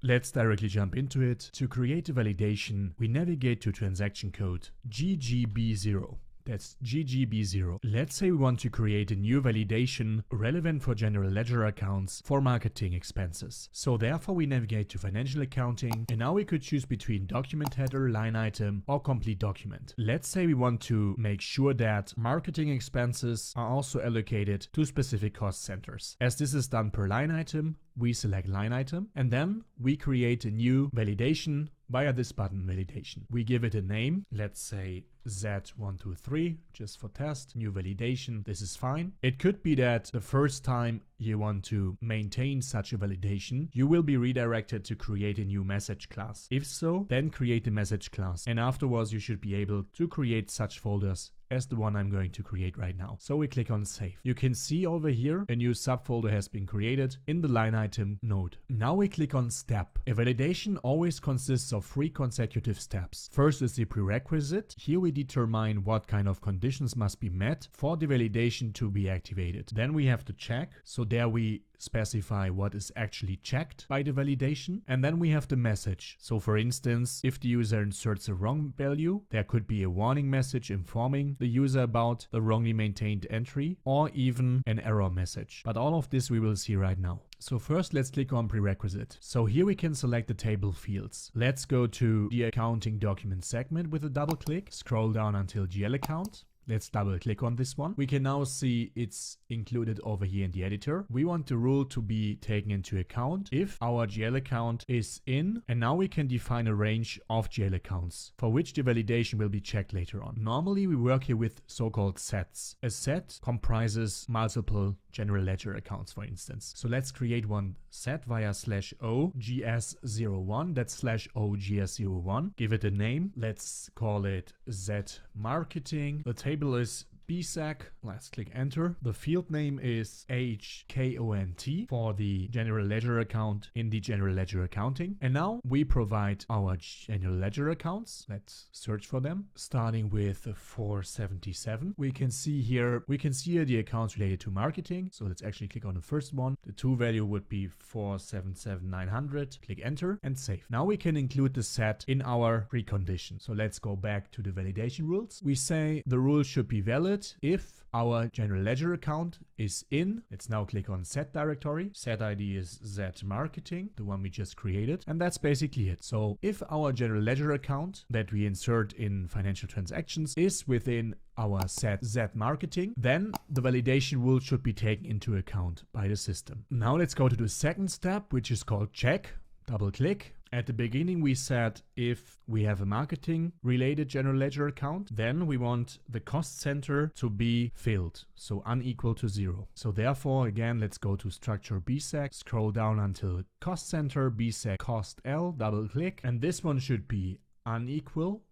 Let's directly jump into it. To create a validation, we navigate to transaction code GGB0. That's GGB0. Let's say we want to create a new validation relevant for general ledger accounts for marketing expenses. So therefore we navigate to financial accounting, and now we could choose between document header, line item, or complete document. Let's say we want to make sure that marketing expenses are also allocated to specific cost centers. As this is done per line item, we select line item, and then we create a new validation via this button, validation. We give it a name, let's say Z123, just for test, new validation, this is fine. It could be that the first time you want to maintain such a validation, you will be redirected to create a new message class. If so, then create a message class, and afterwards you should be able to create such folders as the one I'm going to create right now. So we click on save. You can see over here a new subfolder has been created in the line item node. Now we click on step. A validation always consists of 3 consecutive steps. First is the prerequisite. Here we determine what kind of conditions must be met for the validation to be activated. Then we have to check. So there we specify what is actually checked by the validation, and then we have the message. So for instance, if the user inserts a wrong value, there could be a warning message informing the user about the wrongly maintained entry, or even an error message. But all of this we will see right now. So first let's click on prerequisite. So here we can select the table fields. Let's go to the accounting document segment with a double click, scroll down until GL account. Let's double click on this one. We can now see it's included over here in the editor. We want the rule to be taken into account if our GL account is in, and now we can define a range of GL accounts for which the validation will be checked later on. Normally we work here with so-called sets. A set comprises multiple general ledger accounts, for instance. So let's create one set via /OGS01. That's /OGS01. Give it a name. Let's call it Z Marketing. The table is BSAC. Let's click enter. The field name is HKONT for the general ledger account in the general ledger accounting. And now we provide our general ledger accounts. Let's search for them. Starting with 477. We can see here the accounts related to marketing. So let's actually click on the first one. The to value would be 477900. Click enter and save. Now we can include the set in our precondition. So let's go back to the validation rules. We say the rule should be valid if our general ledger account is in. Let's now click on set directory. Set ID is Z Marketing, the one we just created. And that's basically it. So if our general ledger account that we insert in financial transactions is within our set Z Marketing, then the validation rule should be taken into account by the system. Now let's go to the second step, which is called check. Double click. At the beginning we said if we have a marketing related general ledger account, then we want the cost center to be filled, so unequal to 0. So therefore again, let's go to structure BSAC, scroll down until cost center, BSAC cost L, double click, and this one should be unequal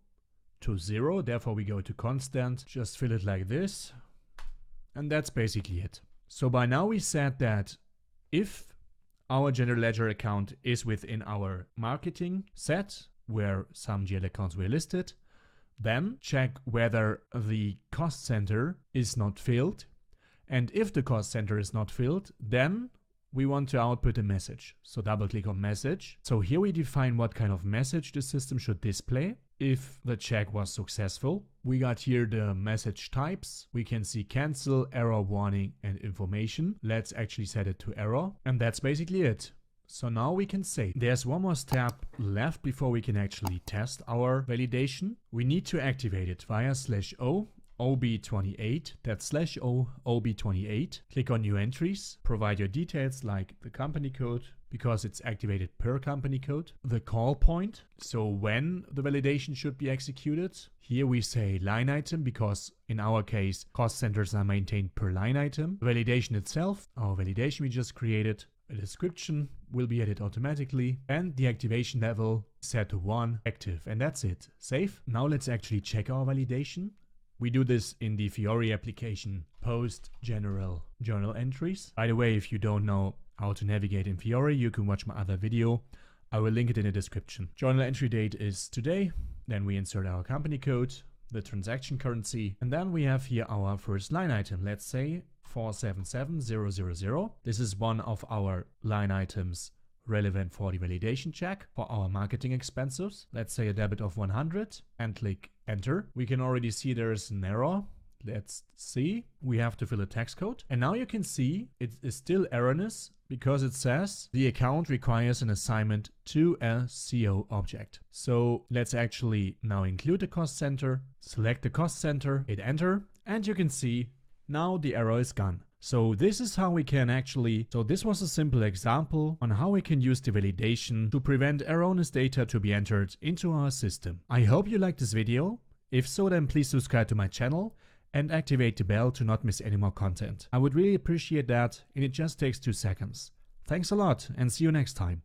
to 0. Therefore we go to constant, just fill it like this, and that's basically it. So by now we said that if our general ledger account is within our marketing set where some GL accounts were listed, then check whether the cost center is not filled. And if the cost center is not filled, then we want to output a message. So double click on message. So here we define what kind of message the system should display. If the check was successful, we got here the message types. We can see cancel, error, warning, and information. Let's actually set it to error. And that's basically it. So now we can save. There's one more step left before we can actually test our validation. We need to activate it via /O OB28, that's /O OB28. Click on new entries, provide your details like the company code, because it's activated per company code, the call point, so when the validation should be executed. Here we say line item, because in our case cost centers are maintained per line item. The validation itself, our validation we just created. A description will be added automatically, and the activation level set to 1, active, and that's it. Save. Now let's actually check our validation. We do this in the Fiori application post general journal entries. By the way, if you don't know how to navigate in Fiori, you can watch my other video. I will link it in the description. Journal entry date is today. Then we insert our company code, the transaction currency, and then we have here our first line item. Let's say 477000. This is one of our line items relevant for the validation check for our marketing expenses. Let's say a debit of 100 and click enter. We can already see there is an error. Let's see. We have to fill a text code. And now you can see it is still erroneous because it says the account requires an assignment to a CO object. So let's actually now include the cost center, select the cost center, hit enter, and you can see now the error is gone. So this is how we can this was a simple example on how we can use the validation to prevent erroneous data to be entered into our system. I hope you liked this video. If so, then please subscribe to my channel and activate the bell to not miss any more content. I would really appreciate that, and it just takes 2 seconds. Thanks a lot and see you next time.